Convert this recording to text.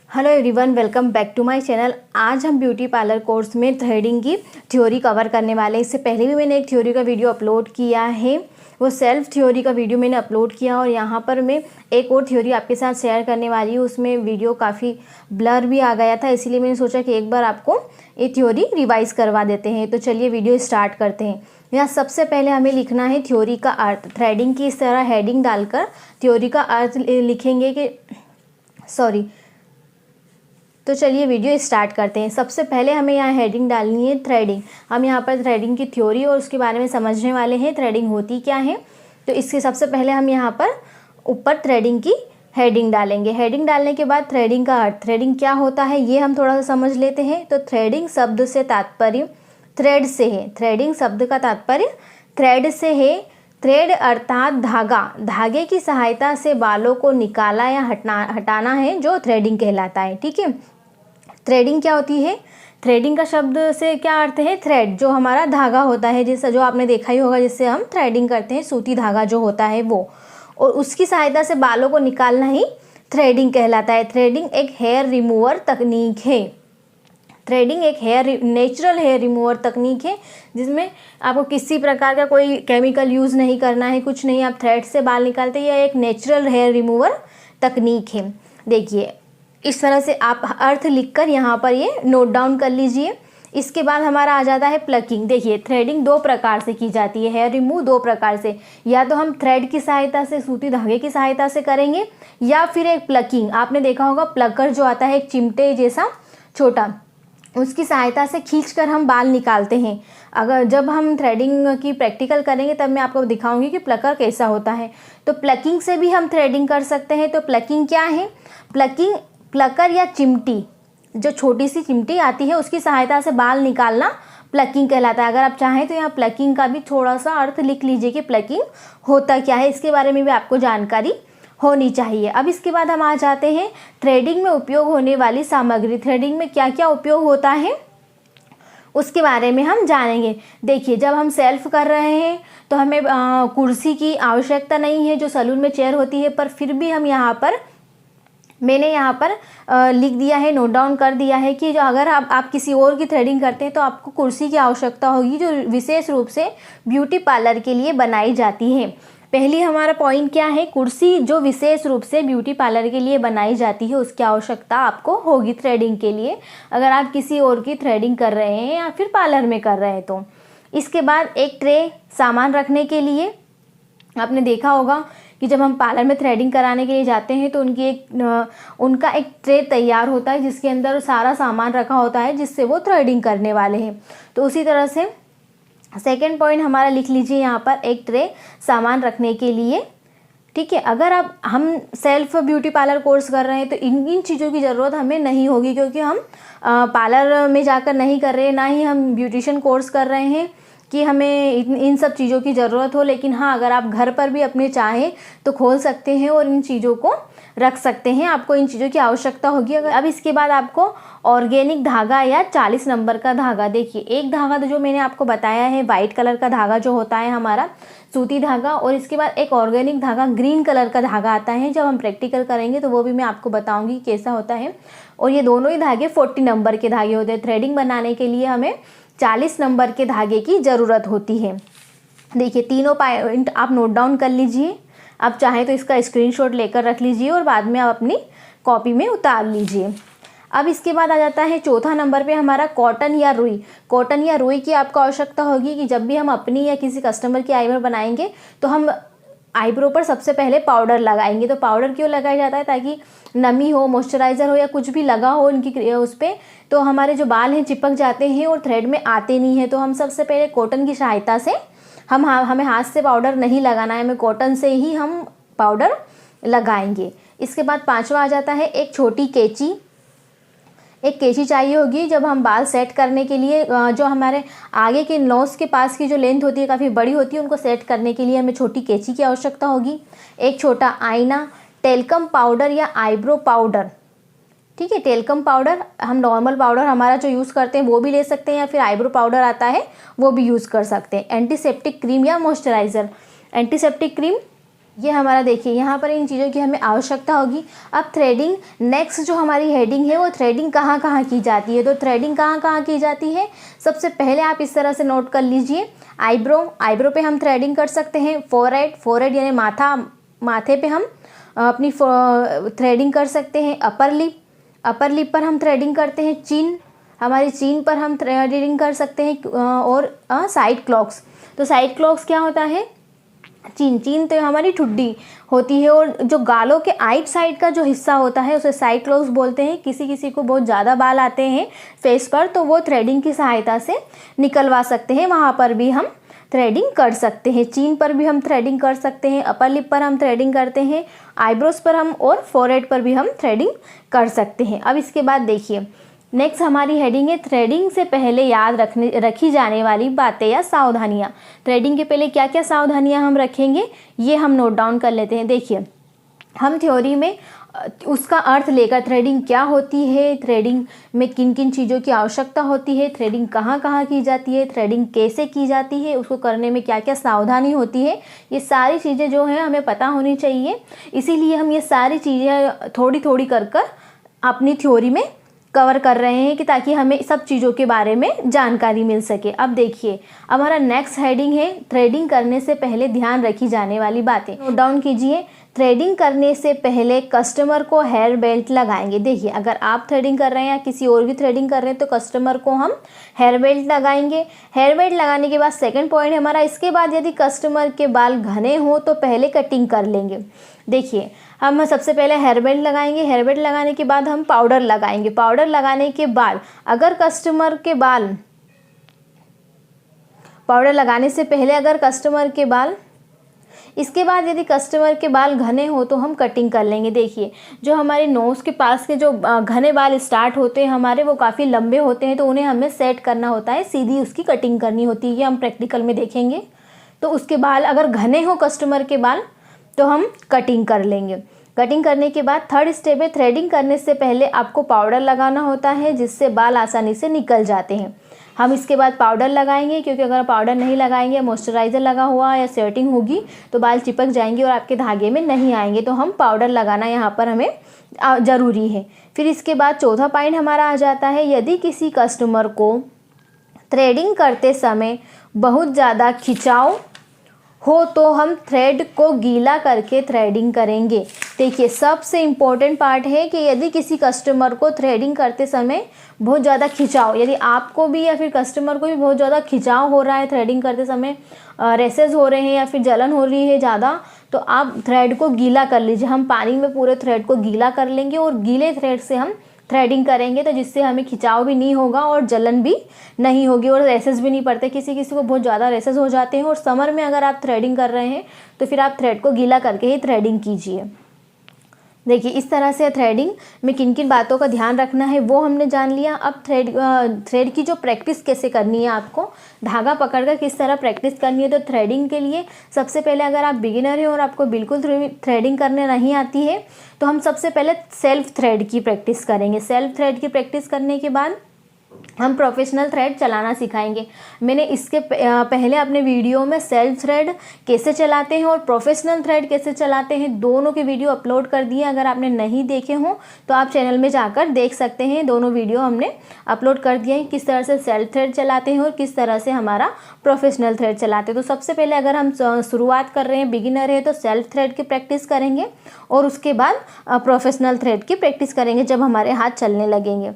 Hello everyone, welcome back to my channel. आज हम beauty parlour course में threading की थ्योरी कवर करने वाले हैं। इससे पहले भी मैंने एक थ्योरी का वीडियो अपलोड किया है, वो सेल्फ थ्योरी का वीडियो मैंने अपलोड किया और यहाँ पर मैं एक और थ्योरी आपके साथ शेयर करने वाली हूँ। उसमें वीडियो काफ़ी ब्लर भी आ गया था, इसीलिए मैंने सोचा कि एक बार आपको ये थ्योरी रिवाइज़ करवा देते हैं। तो चलिए वीडियो स्टार्ट करते हैं। यहाँ सबसे पहले हमें लिखना है थ्योरी का अर्थ। थ्रेडिंग की इस तरह हेडिंग डालकर थ्योरी का अर्थ लिखेंगे कि तो चलिए वीडियो स्टार्ट करते हैं। सबसे पहले हमें यहाँ हेडिंग डालनी है थ्रेडिंग। हम यहाँ पर थ्रेडिंग की थ्योरी और उसके बारे में समझने वाले हैं, थ्रेडिंग होती क्या है। तो इसके सबसे पहले हम यहाँ पर ऊपर थ्रेडिंग की हेडिंग डालेंगे। हेडिंग डालने के बाद थ्रेडिंग का अर्थ, थ्रेडिंग क्या होता है ये हम थोड़ा सा समझ लेते हैं। तो थ्रेडिंग शब्द से तात्पर्य थ्रेड से है। थ्रेडिंग शब्द का तात्पर्य थ्रेड से है। थ्रेड अर्थात धागा, धागे की सहायता से बालों को निकाला या हटाना है जो थ्रेडिंग कहलाता है। ठीक है, थ्रेडिंग क्या होती है? थ्रेडिंग का शब्द से क्या अर्थ है? थ्रेड, जो हमारा धागा होता है, जैसा जो आपने देखा ही होगा जिससे हम थ्रेडिंग करते हैं, सूती धागा जो होता है वो, और उसकी सहायता से बालों को निकालना ही थ्रेडिंग कहलाता है। थ्रेडिंग एक हेयर रिमूवर तकनीक है। थ्रेडिंग एक नेचुरल हेयर रिमूवर तकनीक है जिसमें आपको किसी प्रकार का कोई केमिकल यूज़ नहीं करना है, कुछ नहीं, आप थ्रेड से बाल निकालते हैं। यह एक नेचुरल हेयर रिमूवर तकनीक है। देखिए इस तरह से आप अर्थ लिखकर यहाँ पर ये नोट डाउन कर लीजिए। इसके बाद हमारा आ जाता है प्लकिंग। देखिए थ्रेडिंग दो प्रकार से की जाती है, हेयर रिमूव दो प्रकार से, या तो हम थ्रेड की सहायता से, सूती धागे की सहायता से करेंगे, या फिर एक प्लकिंग। आपने देखा होगा प्लकर जो आता है एक चिमटे जैसा छोटा, उसकी सहायता से खींचकर हम बाल निकालते हैं। अगर जब हम थ्रेडिंग की प्रैक्टिकल करेंगे तब मैं आपको दिखाऊंगी कि प्लकर कैसा होता है। तो प्लकिंग से भी हम थ्रेडिंग कर सकते हैं। तो प्लकिंग क्या है? प्लकिंग प्लकर या चिमटी, जो छोटी सी चिमटी आती है उसकी सहायता से बाल निकालना प्लकिंग कहलाता है। अगर आप चाहें तो यहाँ प्लकिंग का भी थोड़ा सा अर्थ लिख लीजिए कि प्लकिंग होता क्या है, इसके बारे में भी आपको जानकारी होनी चाहिए। अब इसके बाद हम आ जाते हैं थ्रेडिंग में उपयोग होने वाली सामग्री। थ्रेडिंग में क्या क्या उपयोग होता है उसके बारे में हम जानेंगे। देखिए जब हम सेल्फ कर रहे हैं तो हमें कुर्सी की आवश्यकता नहीं है, जो सैलून में चेयर होती है, पर फिर भी हम मैंने यहाँ पर लिख दिया है, नोट डाउन कर दिया है कि जो अगर आप किसी और की थ्रेडिंग करते हैं तो आपको कुर्सी की आवश्यकता होगी, जो विशेष रूप से ब्यूटी पार्लर के लिए बनाई जाती है। पहली हमारा पॉइंट क्या है? कुर्सी जो विशेष रूप से ब्यूटी पार्लर के लिए बनाई जाती है उसकी आवश्यकता आपको होगी थ्रेडिंग के लिए, अगर आप किसी और की थ्रेडिंग कर रहे हैं या फिर पार्लर में कर रहे हैं तो। इसके बाद एक ट्रे, सामान रखने के लिए। आपने देखा होगा कि जब हम पार्लर में थ्रेडिंग कराने के लिए जाते हैं तो उनका एक ट्रे तैयार होता है जिसके अंदर सारा सामान रखा होता है जिससे वो थ्रेडिंग करने वाले हैं। तो उसी तरह से सेकेंड पॉइंट हमारा लिख लीजिए यहाँ पर, एक ट्रे सामान रखने के लिए। ठीक है, अगर हम सेल्फ ब्यूटी पार्लर कोर्स कर रहे हैं तो इन चीज़ों की ज़रूरत हमें नहीं होगी, क्योंकि हम पार्लर में जाकर नहीं कर रहे हैं, ना ही हम ब्यूटिशियन कोर्स कर रहे हैं कि हमें इन सब चीज़ों की ज़रूरत हो। लेकिन हाँ, अगर आप घर पर भी अपने चाहें तो खोल सकते हैं और इन चीज़ों को रख सकते हैं, आपको इन चीज़ों की आवश्यकता होगी। अब इसके बाद आपको ऑर्गेनिक धागा या 40 नंबर का धागा। देखिए एक धागा तो जो मैंने आपको बताया है वाइट कलर का धागा जो होता है हमारा सूती धागा, और इसके बाद एक ऑर्गेनिक धागा ग्रीन कलर का धागा आता है। जब हम प्रैक्टिकल करेंगे तो वो भी मैं आपको बताऊंगी कैसा होता है। और ये दोनों ही धागे 40 नंबर के धागे होते हैं। थ्रेडिंग बनाने के लिए हमें 40 नंबर के धागे की ज़रूरत होती है। देखिए तीनों पॉइंट आप नोट डाउन कर लीजिए। आप चाहें तो इसका स्क्रीनशॉट लेकर रख लीजिए और बाद में आप अपनी कॉपी में उतार लीजिए। अब इसके बाद आ जाता है चौथा नंबर पे हमारा कॉटन या रुई। कॉटन या रुई की आपको आवश्यकता होगी कि जब भी हम अपनी या किसी कस्टमर की आईब्रो बनाएंगे तो हम आईब्रो पर सबसे पहले पाउडर लगाएंगे। तो पाउडर क्यों लगाया जाता है? ताकि नमी हो, मॉइस्चराइज़र हो या कुछ भी लगा हो उनकी उस पर, तो हमारे जो बाल हैं चिपक जाते हैं और थ्रेड में आते नहीं हैं। तो हम सबसे पहले कॉटन की सहायता से हमें हाथ से पाउडर नहीं लगाना है, हमें कॉटन से ही हम पाउडर लगाएंगे। इसके बाद पांचवा आ जाता है एक छोटी कैंची। एक कैंची चाहिए होगी जब हम बाल सेट करने के लिए, जो हमारे आगे के नोज के पास की जो लेंथ होती है काफ़ी बड़ी होती है, उनको सेट करने के लिए हमें छोटी कैंची की आवश्यकता होगी। एक छोटा आईना, टेल्कम पाउडर या आईब्रो पाउडर। ठीक है, टेल्कम पाउडर हम नॉर्मल पाउडर हमारा जो यूज़ करते हैं वो भी ले सकते हैं, या फिर आईब्रो पाउडर आता है वो भी यूज़ कर सकते हैं। एंटीसेप्टिक क्रीम या मॉइस्चराइज़र। एंटीसेप्टिक क्रीम ये हमारा देखिए यहाँ पर इन चीज़ों की हमें आवश्यकता होगी। अब थ्रेडिंग नेक्स्ट जो हमारी हेडिंग है वो थ्रेडिंग कहाँ कहाँ की जाती है। तो थ्रेडिंग कहाँ कहाँ की जाती है, सबसे पहले आप इस तरह से नोट कर लीजिए। आईब्रो पे हम थ्रेडिंग कर सकते हैं। फोरहेड यानी माथे पे हम अपनी थ्रेडिंग कर सकते हैं। अपर लिप पर हम थ्रेडिंग करते हैं। हमारी चीन पर हम थ्रेडिंग कर सकते हैं। और साइड क्लॉक्स, तो साइड क्लॉक्स क्या होता है, चीन तो हमारी ठुड्डी होती है, और जो गालों के आइट साइड का जो हिस्सा होता है उसे साइड क्लॉक्स बोलते हैं। किसी किसी को बहुत ज़्यादा बाल आते हैं फेस पर, तो वो थ्रेडिंग की सहायता से निकलवा सकते हैं, वहाँ पर भी हम थ्रेडिंग कर सकते हैं। चीन पर भी हम थ्रेडिंग कर सकते हैं। अपर लिप पर हम थ्रेडिंग करते हैं। आईब्रोज पर हम और फोरहेड पर भी हम थ्रेडिंग कर सकते हैं। अब इसके बाद देखिए नेक्स्ट हमारी हेडिंग है थ्रेडिंग से पहले याद रखी जाने वाली बातें या सावधानियाँ। थ्रेडिंग के पहले क्या क्या सावधानियाँ हम रखेंगे ये हम नोट डाउन कर लेते हैं। देखिए हम थ्योरी में उसका अर्थ लेकर थ्रेडिंग क्या होती है, थ्रेडिंग में किन किन चीज़ों की आवश्यकता होती है, थ्रेडिंग कहाँ कहाँ की जाती है, थ्रेडिंग कैसे की जाती है, उसको करने में क्या क्या सावधानी होती है, ये सारी चीज़ें जो हैं हमें पता होनी चाहिए। इसीलिए हम ये सारी चीज़ें थोड़ी थोड़ी कर अपनी थ्योरी में कवर कर रहे हैं कि ताकि हमें सब चीज़ों के बारे में जानकारी मिल सके। अब देखिए हमारा नेक्स्ट हेडिंग है थ्रेडिंग करने से पहले ध्यान रखी जाने वाली बातें। नोट डाउन कीजिए। थ्रेडिंग करने से पहले कस्टमर को हेयर बेल्ट लगाएंगे। देखिए अगर आप थ्रेडिंग कर रहे हैं या किसी और भी थ्रेडिंग कर रहे हैं तो कस्टमर को हम हेयर बेल्ट लगाएंगे। हेयर बेल्ट लगाने के बाद सेकंड पॉइंट है हमारा, इसके बाद यदि कस्टमर के बाल घने हो तो पहले कटिंग कर लेंगे। देखिए हम सबसे पहले हेयर बेल्ट लगाएंगे। हेयर बेल्ट लगाने के बाद हम पाउडर लगाएंगे। पाउडर लगाने के बाद अगर कस्टमर के बाल पाउडर लगाने से पहले अगर कस्टमर के बाल इसके बाद यदि कस्टमर के बाल घने हो तो हम कटिंग कर लेंगे। देखिए जो हमारे नोज़ के पास के जो घने बाल स्टार्ट होते हैं हमारे वो काफ़ी लंबे होते हैं, तो उन्हें हमें सेट करना होता है, सीधी उसकी कटिंग करनी होती है। ये हम प्रैक्टिकल में देखेंगे। तो उसके बाल अगर घने हो कस्टमर के बाल तो हम कटिंग कर लेंगे। कटिंग करने के बाद थर्ड स्टेप है थ्रेडिंग करने से पहले आपको पाउडर लगाना होता है जिससे बाल आसानी से निकल जाते हैं। हम इसके बाद पाउडर लगाएंगे, क्योंकि अगर पाउडर नहीं लगाएंगे, मॉइस्चराइज़र लगा हुआ या सेटिंग होगी तो बाल चिपक जाएंगे और आपके धागे में नहीं आएंगे। तो हम पाउडर लगाना यहाँ पर हमें ज़रूरी है। फिर इसके बाद चौथा पॉइंट हमारा आ जाता है यदि किसी कस्टमर को थ्रेडिंग करते समय बहुत ज़्यादा खिंचाव हो तो हम थ्रेड को गीला करके थ्रेडिंग करेंगे। देखिए सबसे इम्पोर्टेंट पार्ट है कि यदि किसी कस्टमर को थ्रेडिंग करते समय बहुत ज़्यादा खिंचाव, यदि आपको भी या फिर कस्टमर को भी बहुत ज़्यादा खिंचाव हो रहा है, थ्रेडिंग करते समय रेसेस हो रहे हैं या फिर जलन हो रही है ज़्यादा, तो आप थ्रेड को गीला कर लीजिए। हम पानी में पूरे थ्रेड को गीला कर लेंगे और गीले थ्रेड से हम थ्रेडिंग करेंगे, तो जिससे हमें खिंचाव भी नहीं होगा और जलन भी नहीं होगी और रेसेस भी नहीं पड़ते। किसी किसी को बहुत ज़्यादा रेसेस हो जाते हैं, और समर में अगर आप थ्रेडिंग कर रहे हैं तो फिर आप थ्रेड को गीला करके ही थ्रेडिंग कीजिए। देखिए इस तरह से थ्रेडिंग में किन किन बातों का ध्यान रखना है वो हमने जान लिया। अब थ्रेड की जो प्रैक्टिस कैसे करनी है, आपको धागा पकड़कर किस तरह प्रैक्टिस करनी है। तो थ्रेडिंग के लिए सबसे पहले अगर आप बिगिनर हैं और आपको बिल्कुल थ्रेडिंग करने नहीं आती है तो हम सबसे पहले सेल्फ थ्रेड की प्रैक्टिस करेंगे। सेल्फ थ्रेड की प्रैक्टिस करने के बाद हम प्रोफेशनल थ्रेड चलाना सिखाएंगे। मैंने इसके पहले अपने वीडियो में सेल्फ थ्रेड कैसे चलाते हैं और प्रोफेशनल थ्रेड कैसे चलाते हैं दोनों के वीडियो अपलोड कर दिए। अगर आपने नहीं देखे हों तो आप चैनल में जाकर देख सकते हैं। दोनों वीडियो हमने अपलोड कर दिए हैं, किस तरह से सेल्फ थ्रेड चलाते हैं और किस तरह से हमारा प्रोफेशनल थ्रेड चलाते हैं। तो सबसे पहले अगर हम शुरुआत कर रहे हैं, बिगिनर है, तो सेल्फ थ्रेड की प्रैक्टिस करेंगे और उसके बाद प्रोफेशनल थ्रेड की प्रैक्टिस करेंगे जब हमारे हाथ चलने लगेंगे।